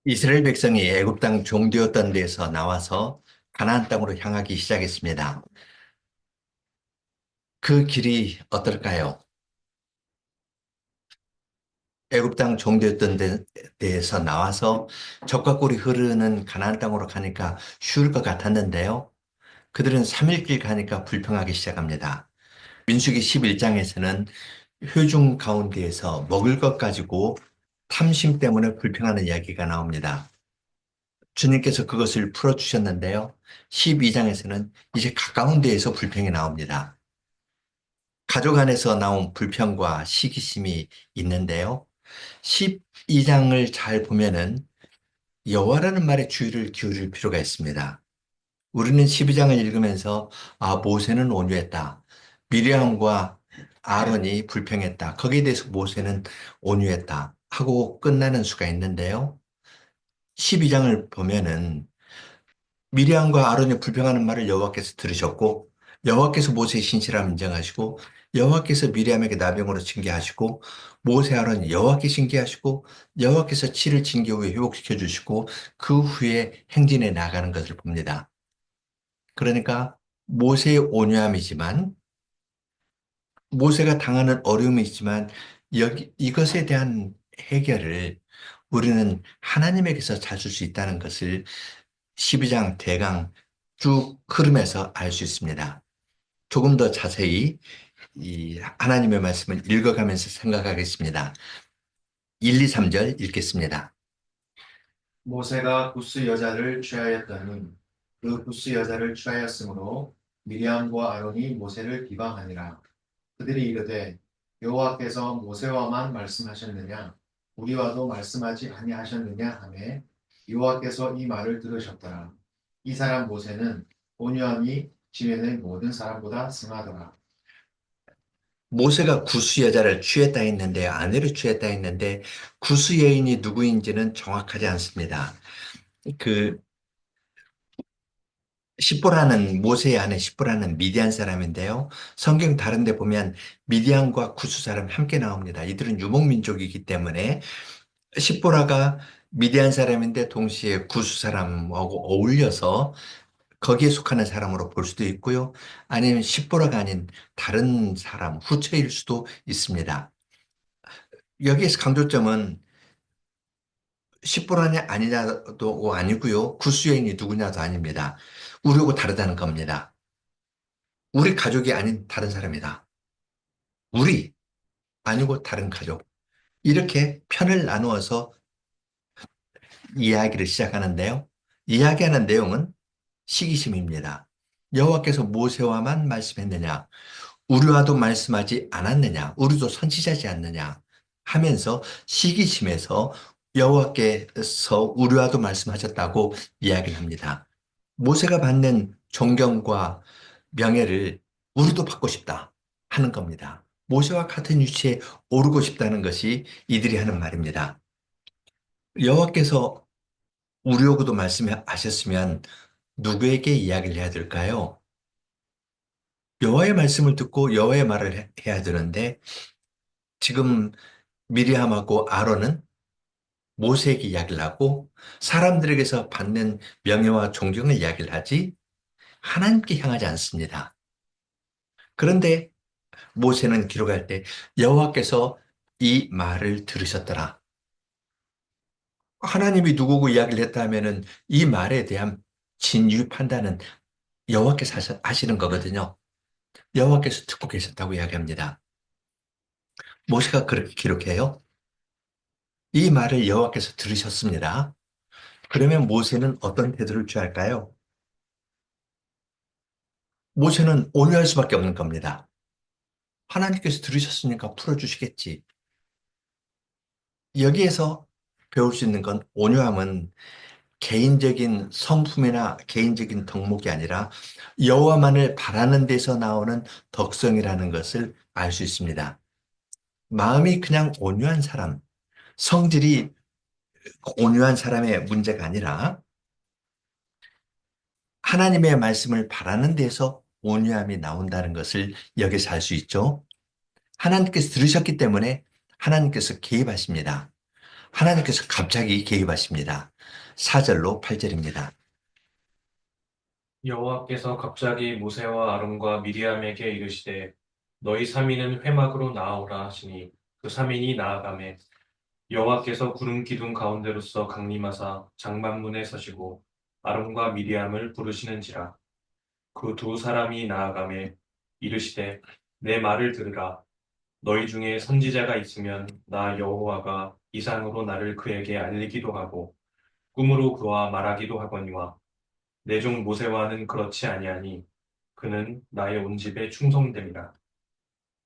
이스라엘 백성이 애굽 땅 종되었던 데서 나와서 가나안 땅으로 향하기 시작했습니다. 그 길이 어떨까요? 애굽 땅 종되었던 데에서 나와서 적과 꿀이 흐르는 가나안 땅으로 가니까 쉬울 것 같았는데요. 그들은 3일 길 가니까 불평하기 시작합니다. 민수기 11장에서는 회중 가운데에서 먹을 것 가지고 탐심 때문에 불평하는 이야기가 나옵니다. 주님께서 그것을 풀어주셨는데요. 12장에서는 이제 가까운 데에서 불평이 나옵니다. 가족 안에서 나온 불평과 시기심이 있는데요. 12장을 잘 보면은 여호와라는 말에 주의를 기울일 필요가 있습니다. 우리는 12장을 읽으면서 모세는 온유했다. 미리암과 아론이 불평했다. 거기에 대해서 모세는 온유했다. 하고 끝나는 수가 있는데요. 12장을 보면은 미리암과 아론이 불평하는 말을 여호와께서 들으셨고 여호와께서 모세의 신실함을 인정하시고 여호와께서 미리암에게 나병으로 징계하시고 모세 아론이 여호와께 징계하시고 여호와께서 치를 징계 후에 회복시켜 주시고 그 후에 행진해 나가는 것을 봅니다. 그러니까 모세의 온유함이지만 모세가 당하는 어려움이 있지만 여기 이것에 대한 해결을 우리는 하나님에게서 찾을 수 있다는 것을 12장 대강 쭉 흐름에서 알 수 있습니다. 조금 더 자세히 이 하나님의 말씀을 읽어가면서 생각하겠습니다. 1, 2, 3절 읽겠습니다. 모세가 구스 여자를 취하였더니 그 구스 여자를 취하였으므로 미리암과 아론이 모세를 비방하니라. 그들이 이르되 여호와께서 모세와만 말씀하셨느냐 우리와도 말씀하지 아니하셨느냐 하매 여호와께서 이 말을 들으셨더라. 이 사람 모세는 온유함이 지면의 모든 사람보다 승하더라. 모세가 구스 여자를 취했다 했는데 아내를 취했다 했는데 구스 여인이 누구인지는 정확하지 않습니다. 그 십보라는 모세의 아내 십보라는 미디안 사람인데요. 성경 다른 데 보면 미디안과 구스 사람 함께 나옵니다. 이들은 유목민족이기 때문에 십보라가 미디안 사람인데 동시에 구스 사람하고 어울려서 거기에 속하는 사람으로 볼 수도 있고요. 아니면 십보라가 아닌 다른 사람, 후처일 수도 있습니다. 여기에서 강조점은 십보라냐 아니냐도 아니고요. 구스 여인이 누구냐도 아닙니다. 우리하고 다르다는 겁니다. 우리 가족이 아닌 다른 사람이다. 우리 아니고 다른 가족. 이렇게 편을 나누어서 이야기를 시작하는데요. 이야기하는 내용은 시기심입니다. 여호와께서 모세와만 말씀했느냐? 우리와도 말씀하지 않았느냐? 우리도 선지자지 않느냐? 하면서 시기심에서 여호와께서 우리와도 말씀하셨다고 이야기를 합니다. 모세가 받는 존경과 명예를 우리도 받고 싶다 하는 겁니다. 모세와 같은 위치에 오르고 싶다는 것이 이들이 하는 말입니다. 여호와께서 우리하고도 말씀하셨으면 누구에게 이야기를 해야 될까요? 여호와의 말씀을 듣고 여호와의 말을 해야 되는데 지금 미리암하고 아론은 모세에게 이야기를 하고 사람들에게서 받는 명예와 존경을 이야기를 하지 하나님께 향하지 않습니다. 그런데 모세는 기록할 때 여호와께서 이 말을 들으셨더라. 하나님이 누구고 이야기를 했다 하면은 이 말에 대한 진위 판단은 여호와께서 하시는 거거든요. 여호와께서 듣고 계셨다고 이야기합니다. 모세가 그렇게 기록해요. 이 말을 여호와께서 들으셨습니다. 그러면 모세는 어떤 태도를 취할까요? 모세는 온유할 수밖에 없는 겁니다. 하나님께서 들으셨으니까 풀어주시겠지. 여기에서 배울 수 있는 건 온유함은 개인적인 성품이나 개인적인 덕목이 아니라 여호와만을 바라는 데서 나오는 덕성이라는 것을 알 수 있습니다. 마음이 그냥 온유한 사람, 성질이 온유한 사람의 문제가 아니라 하나님의 말씀을 바라는 데서 온유함이 나온다는 것을 여기서 알 수 있죠. 하나님께서 들으셨기 때문에 하나님께서 개입하십니다. 하나님께서 갑자기 개입하십니다. 4절로 8절입니다. 여호와께서 갑자기 모세와 아론과 미리암에게 이르시되 너희 삼인은 회막으로 나아오라 하시니 그 삼인이 나아가매 여호와께서 구름 기둥 가운데로서 강림하사 장막문에 서시고 아론과 미리암을 부르시는지라 그 두 사람이 나아가매 이르시되 내 말을 들으라 너희 중에 선지자가 있으면 나 여호와가 이상으로 나를 그에게 알리기도 하고 꿈으로 그와 말하기도 하거니와 내 종 모세와는 그렇지 아니하니 그는 나의 온 집에 충성됨이라.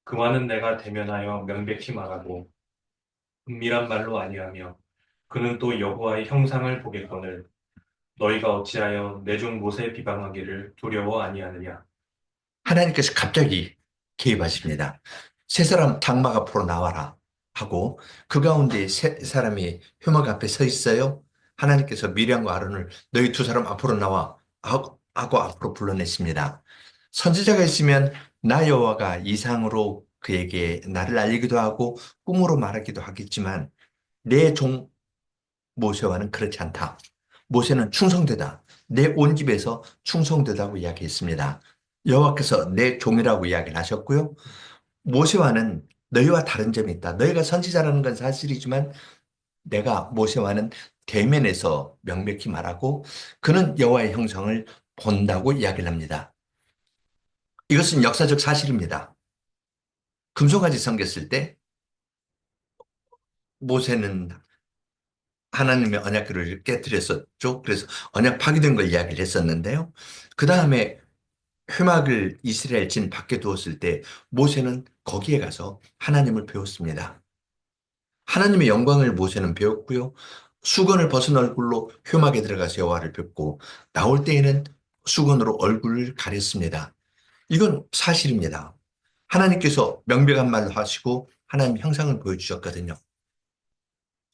그와는 내가 대면하여 명백히 말하고 은밀한 말로 아니하며 그는 또 여호와의 형상을 보겠거늘 너희가 어찌하여 내 종 모세 비방하기를 두려워 아니하느냐. 하나님께서 갑자기 개입하십니다. 세 사람 장막 앞으로 나와라 하고 그 가운데 세 사람이 회막 앞에 서 있어요. 하나님께서 미리암과 아론을 너희 두 사람 앞으로 나와 하고 앞으로 불러냈습니다. 선지자가 있으면 나 여호와가 이상으로 그에게 나를 알리기도 하고 꿈으로 말하기도 하겠지만 내 종 모세와는 그렇지 않다. 모세는 충성되다. 내 온 집에서 충성되다고 이야기했습니다. 여호와께서 내 종이라고 이야기를 하셨고요. 모세와는 너희와 다른 점이 있다. 너희가 선지자라는 건 사실이지만 내가 모세와는 대면에서 명백히 말하고 그는 여호와의 형상을 본다고 이야기를 합니다. 이것은 역사적 사실입니다. 금송아지 섬겼을 때 모세는 하나님의 언약궤를 깨뜨렸었죠. 그래서 언약 파기된 걸 이야기를 했었는데요. 그 다음에 회막을 이스라엘 진 밖에 두었을 때 모세는 거기에 가서 하나님을 배웠습니다. 하나님의 영광을 모세는 배웠고요. 수건을 벗은 얼굴로 회막에 들어가서 여호와를 뵙고 나올 때에는 수건으로 얼굴을 가렸습니다. 이건 사실입니다. 하나님께서 명백한 말로 하시고 하나님 형상을 보여주셨거든요.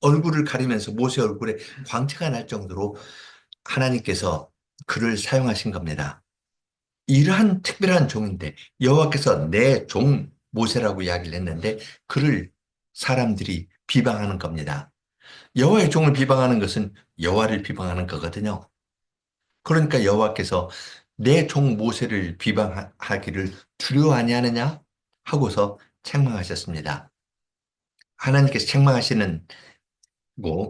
얼굴을 가리면서 모세 얼굴에 광채가 날 정도로 하나님께서 그를 사용하신 겁니다. 이러한 특별한 종인데 여호와께서 내 종 모세라고 이야기를 했는데 그를 사람들이 비방하는 겁니다. 여호와의 종을 비방하는 것은 여호와를 비방하는 거거든요. 그러니까 여호와께서 내 종 모세를 비방하기를 두려워 아니하느냐 하고서 책망하셨습니다. 하나님께서 책망하시는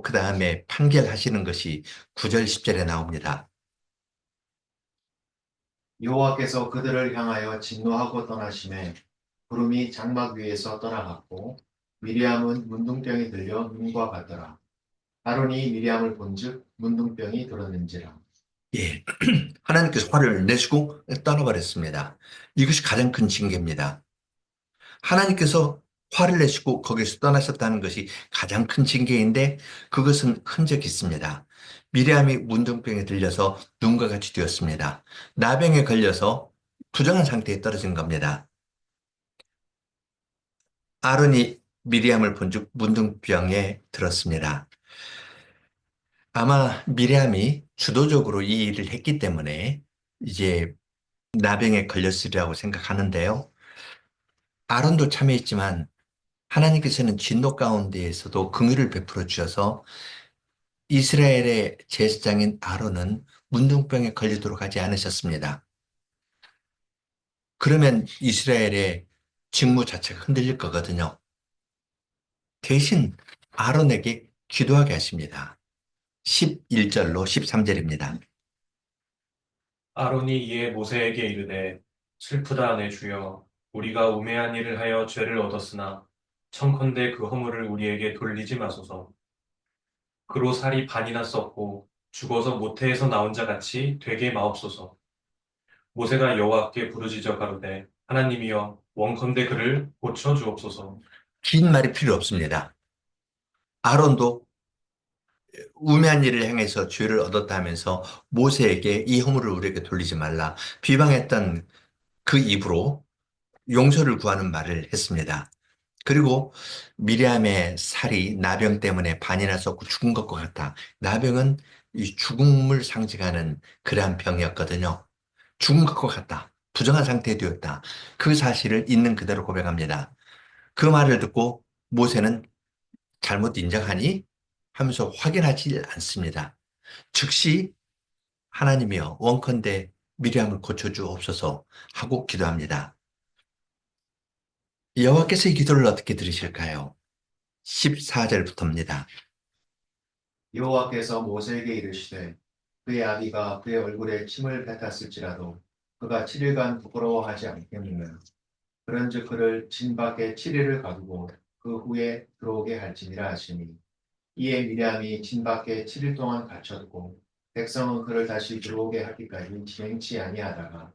그 다음에 판결하시는 것이 9절 10절에 나옵니다. 여호와께서 그들을 향하여 진노하고 떠나심에 구름이 장막 위에서 떠나갔고 미리암은 문둥병이 들려 눈과 같더라. 아론이 미리암을 본즉 문둥병이 들었는지라. 예. 하나님께서 화를 내시고 떠나버렸습니다. 이것이 가장 큰 징계입니다. 하나님께서 화를 내시고 거기서 떠나셨다는 것이 가장 큰 징계인데 그것은 흔적이 있습니다. 미리암이 문둥병에 들려서 눈과 같이 되었습니다. 나병에 걸려서 부정한 상태에 떨어진 겁니다. 아론이 미리암을 본즉 문둥병에 들었습니다. 아마 미리암이 주도적으로 이 일을 했기 때문에 이제 나병에 걸렸으리라고 생각하는데요. 아론도 참여했지만 하나님께서는 진노 가운데에서도 긍휼을 베풀어 주셔서 이스라엘의 제사장인 아론은 문둥병에 걸리도록 하지 않으셨습니다. 그러면 이스라엘의 직무 자체가 흔들릴 거거든요. 대신 아론에게 기도하게 하십니다. 11절로 13절입니다. 아론이 이에 모세에게 이르되 슬프다 내 주여 우리가 우매한 일을 하여 죄를 얻었으나 청컨대 그 허물을 우리에게 돌리지 마소서. 그로 살이 반이나 썩고 죽어서 모태에서 나온 자 같이 되게 마옵소서. 모세가 여호와께 부르짖어 가로되 하나님이여 원컨대 그를 고쳐 주옵소서. 긴 말이 필요 없습니다. 아론도 우매한 일을 행해서 죄를 얻었다 하면서 모세에게 이 허물을 우리에게 돌리지 말라 비방했던 그 입으로 용서를 구하는 말을 했습니다. 그리고 미리암의 살이 나병 때문에 반이나 썩고 죽은 것과 같다. 나병은 이 죽음을 상징하는 그러한 병이었거든요. 죽은 것과 같다. 부정한 상태에 되었다. 그 사실을 있는 그대로 고백합니다. 그 말을 듣고 모세는 잘못 인정하니 하면서 확인하지 않습니다. 즉시 하나님이여 원컨대 미리암을 고쳐주옵소서 하고 기도합니다. 여호와께서 이 기도를 어떻게 들으실까요? 14절부터입니다. 여호와께서 모세에게 이르시되 그의 아비가 그의 얼굴에 침을 뱉었을지라도 그가 7일간 부끄러워하지 않겠느냐. 그런즉 그를 진 밖에 7일을 가두고 그 후에 들어오게 할지니라 하시니 이에 미리암이 진 밖에 7일 동안 갇혔고 백성은 그를 다시 들어오게 하기까지 진행치 아니하다가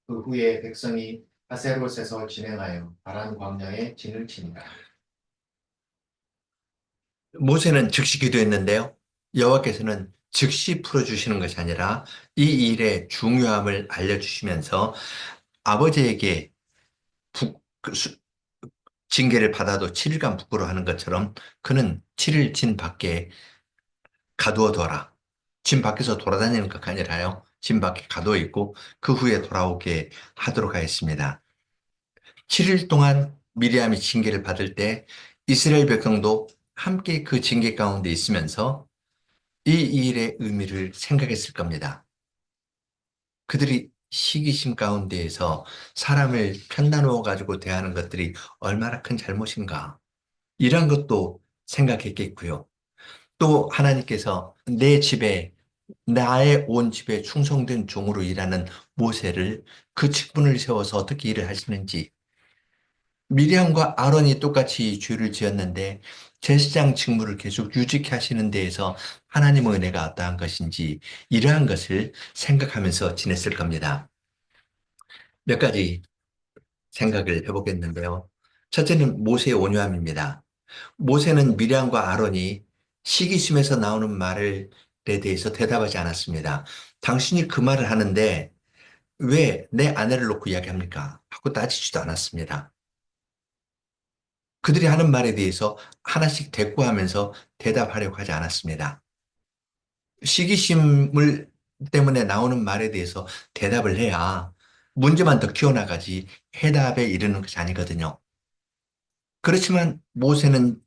그 후에 백성이 하세롯에서 진행하여 바란 광야에 진을 치니라. 모세는 즉시 기도했는데요. 여호와께서는 즉시 풀어주시는 것이 아니라 이 일의 중요함을 알려주시면서 아버지에게 징계를 받아도 7일간 부끄러워하는 것처럼 그는 7일 진 밖에 가두어둬라. 진 밖에서 돌아다니는 것이 아니라요. 진 밖에 가두어 있고 그 후에 돌아오게 하도록 하였습니다. 7일 동안 미리암이 징계를 받을 때 이스라엘 백성도 함께 그 징계 가운데 있으면서 이 일의 의미를 생각했을 겁니다. 그들이 시기심 가운데에서 사람을 편나누어 가지고 대하는 것들이 얼마나 큰 잘못인가. 이런 것도 생각했겠고요. 또 하나님께서 내 집에 나의 온 집에 충성된 종으로 일하는 모세를 그 직분을 세워서 어떻게 일을 하시는지 미리암과 아론이 똑같이 죄를 지었는데 제사장 직무를 계속 유지케 하시는 데에서 하나님의 은혜가 어떠한 것인지 이러한 것을 생각하면서 지냈을 겁니다. 몇 가지 생각을 해보겠는데요. 첫째는 모세의 온유함입니다. 모세는 미리암과 아론이 시기심에서 나오는 말에 대해서 대답하지 않았습니다. 당신이 그 말을 하는데 왜 내 아내를 놓고 이야기합니까? 하고 따지지도 않았습니다. 그들이 하는 말에 대해서 하나씩 대꾸하면서 대답하려고 하지 않았습니다. 시기심을 때문에 나오는 말에 대해서 대답을 해야 문제만 더 키워나가지 해답에 이르는 것이 아니거든요. 그렇지만 모세는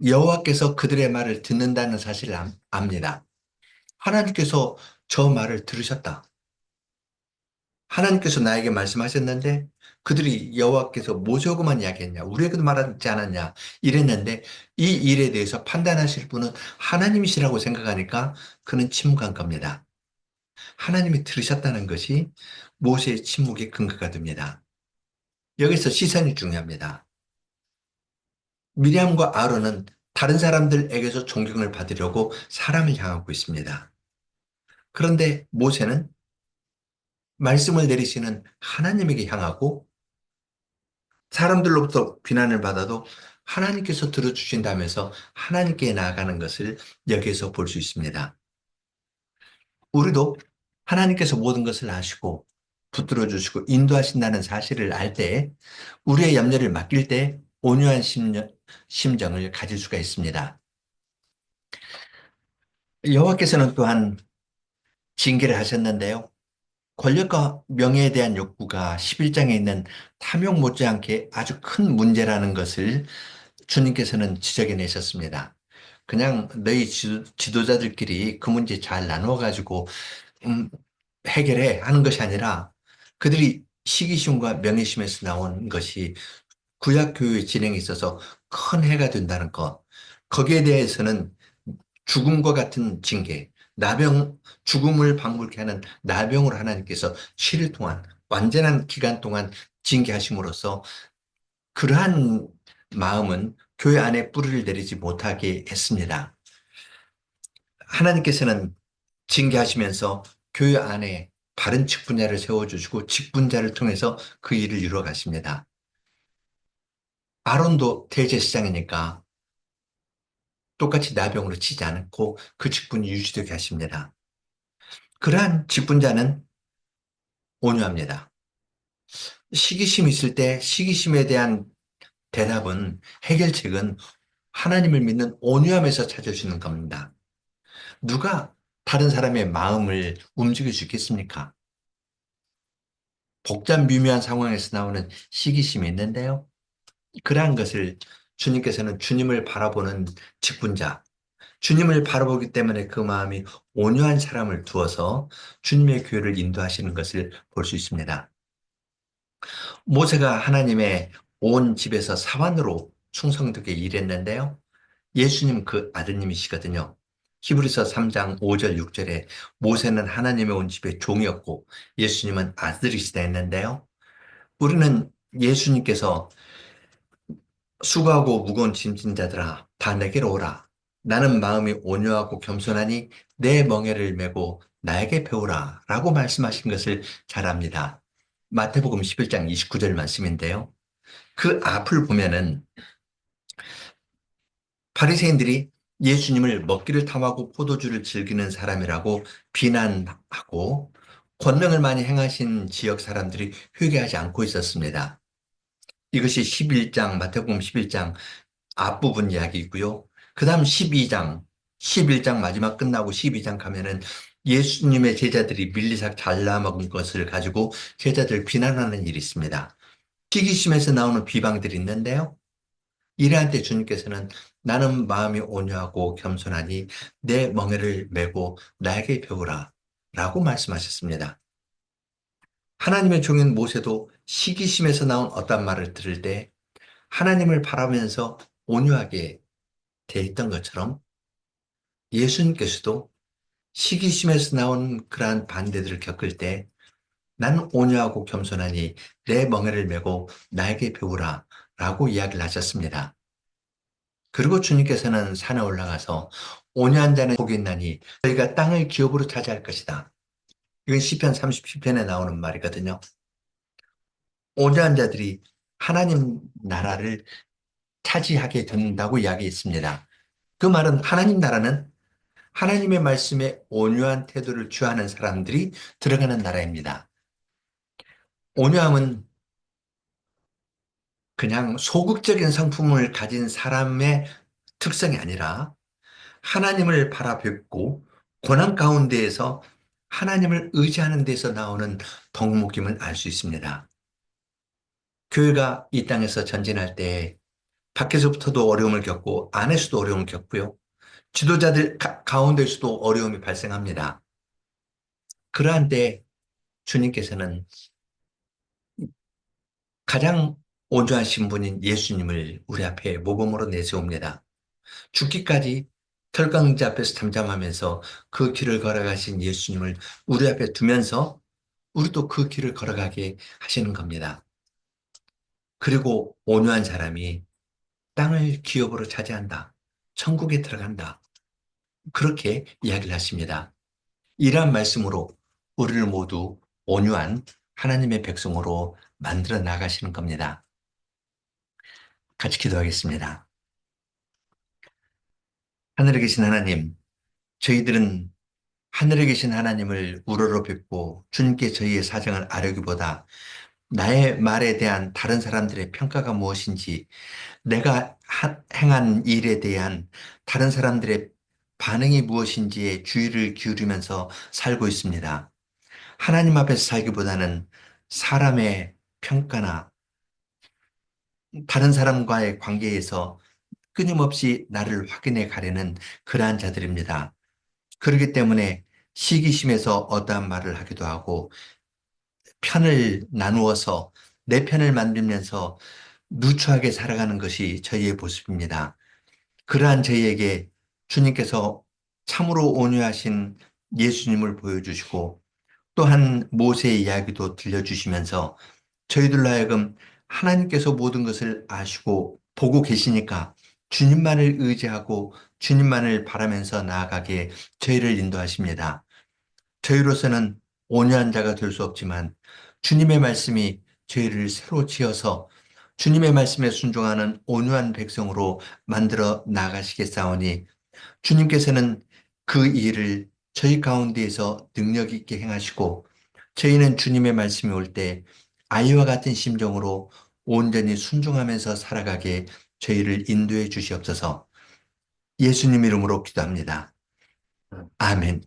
여호와께서 그들의 말을 듣는다는 사실을 압니다. 하나님께서 저 말을 들으셨다. 하나님께서 나에게 말씀하셨는데 그들이 여호와께서 모세하고만 이야기했냐 우리에게도 말하지 않았냐 이랬는데 이 일에 대해서 판단하실 분은 하나님이시라고 생각하니까 그는 침묵한 겁니다. 하나님이 들으셨다는 것이 모세의 침묵의 근거가 됩니다. 여기서 시선이 중요합니다. 미리암과 아론은 다른 사람들에게서 존경을 받으려고 사람을 향하고 있습니다. 그런데 모세는 말씀을 내리시는 하나님에게 향하고 사람들로부터 비난을 받아도 하나님께서 들어주신다면서 하나님께 나아가는 것을 여기에서 볼 수 있습니다. 우리도 하나님께서 모든 것을 아시고 붙들어 주시고 인도하신다는 사실을 알 때 우리의 염려를 맡길 때 온유한 심정을 가질 수가 있습니다. 여호와께서는 또한 징계를 하셨는데요. 권력과 명예에 대한 욕구가 11장에 있는 탐욕 못지않게 아주 큰 문제라는 것을 주님께서는 지적해내셨습니다. 그냥 너희 지도자들끼리 그 문제 잘 나누어가지고 음, 해결해 하는 것이 아니라 그들이 시기심과 명예심에서 나온 것이 구약교회 진행에 있어서 큰 해가 된다는 것. 거기에 대해서는 죽음과 같은 징계, 죽음을 방불케 하는 나병으로 하나님께서 7일 동안, 완전한 기간 동안 징계하심으로써 그러한 마음은 교회 안에 뿌리를 내리지 못하게 했습니다. 하나님께서는 징계하시면서 교회 안에 바른 직분자를 세워주시고 직분자를 통해서 그 일을 이루어 가십니다. 아론도 대제사장이니까 똑같이 나병으로 치지 않고 그 직분이 유지되게 하십니다. 그러한 직분자는 온유합니다. 시기심이 있을 때 시기심에 대한 대답은 해결책은 하나님을 믿는 온유함에서 찾을 수 있는 겁니다. 누가 다른 사람의 마음을 움직일 수 있겠습니까? 복잡 미묘한 상황에서 나오는 시기심이 있는데요. 그러한 것을 주님께서는 주님을 바라보는 직분자, 주님을 바라보기 때문에 그 마음이 온유한 사람을 두어서 주님의 교회를 인도하시는 것을 볼 수 있습니다. 모세가 하나님의 온 집에서 사환으로 충성되게 일했는데요. 예수님 그 아드님이시거든요. 히브리서 3장 5절 6절에 모세는 하나님의 온 집의 종이었고 예수님은 아들이시다 했는데요. 우리는 예수님께서 수고하고 무거운 짐진 자들아 다 내게로 오라. 나는 마음이 온유하고 겸손하니 내 멍에를 메고 나에게 배우라 라고 말씀하신 것을 잘 압니다. 마태복음 11장 29절 말씀인데요. 그 앞을 보면은 바리새인들이 예수님을 먹기를 탐하고 포도주를 즐기는 사람이라고 비난하고 권능을 많이 행하신 지역 사람들이 회개하지 않고 있었습니다. 이것이 11장, 마태복음 11장 앞부분 이야기이고요. 그 다음 12장, 11장 마지막 끝나고 12장 가면은 예수님의 제자들이 밀리삭 잘라 먹은 것을 가지고 제자들 비난하는 일이 있습니다. 시기심에서 나오는 비방들이 있는데요. 이러한 때 주님께서는 나는 마음이 온유하고 겸손하니 내 멍에를 메고 나에게 배우라 라고 말씀하셨습니다. 하나님의 종인 모세도 시기심에서 나온 어떤 말을 들을 때 하나님을 바라면서 온유하게 대했던 것처럼 예수님께서도 시기심에서 나온 그러한 반대들을 겪을 때 나는 온유하고 겸손하니 내 멍에를 메고 나에게 배우라 라고 이야기를 하셨습니다. 그리고 주님께서는 산에 올라가서 온유한 자는 복이 있나니 저희가 땅을 기업으로 차지할 것이다. 이건 시편 37편에 나오는 말이거든요. 온유한 자들이 하나님 나라를 차지하게 된다고 이야기했습니다. 그 말은 하나님 나라는 하나님의 말씀에 온유한 태도를 취하는 사람들이 들어가는 나라입니다. 온유함은 그냥 소극적인 성품을 가진 사람의 특성이 아니라 하나님을 바라뵙고 고난 가운데에서 하나님을 의지하는 데서 나오는 덕목임을 알 수 있습니다. 교회가 이 땅에서 전진할 때 밖에서부터도 어려움을 겪고 안에서도 어려움을 겪고요. 지도자들 가운데서도 어려움이 발생합니다. 그러한 때 주님께서는 가장 온유하신 분인 예수님을 우리 앞에 모범으로 내세웁니다. 죽기까지 털강자 앞에서 잠잠하면서 그 길을 걸어가신 예수님을 우리 앞에 두면서 우리도 그 길을 걸어가게 하시는 겁니다. 그리고 온유한 사람이 땅을 기업으로 차지한다. 천국에 들어간다. 그렇게 이야기를 하십니다. 이러한 말씀으로 우리를 모두 온유한 하나님의 백성으로 만들어 나가시는 겁니다. 같이 기도하겠습니다. 하늘에 계신 하나님, 저희들은 하늘에 계신 하나님을 우러러 뵙고 주님께 저희의 사정을 아뢰기보다 나의 말에 대한 다른 사람들의 평가가 무엇인지, 내가 행한 일에 대한 다른 사람들의 반응이 무엇인지에 주의를 기울이면서 살고 있습니다. 하나님 앞에서 살기보다는 사람의 평가나 다른 사람과의 관계에서 끊임없이 나를 확인해 가려는 그러한 자들입니다. 그렇기 때문에 시기심에서 어떠한 말을 하기도 하고 편을 나누어서 내 편을 만들면서 누추하게 살아가는 것이 저희의 모습입니다. 그러한 저희에게 주님께서 참으로 온유하신 예수님을 보여주시고 또한 모세의 이야기도 들려주시면서 저희들로 하여금 하나님께서 모든 것을 아시고 보고 계시니까 주님만을 의지하고 주님만을 바라면서 나아가게 저희를 인도하십니다. 저희로서는 온유한 자가 될 수 없지만 주님의 말씀이 저희를 새로 지어서 주님의 말씀에 순종하는 온유한 백성으로 만들어 나가시겠사오니 주님께서는 그 일을 저희 가운데에서 능력 있게 행하시고 저희는 주님의 말씀이 올 때 아이와 같은 심정으로 온전히 순종하면서 살아가게 저희를 인도해 주시옵소서. 예수님 이름으로 기도합니다. 아멘.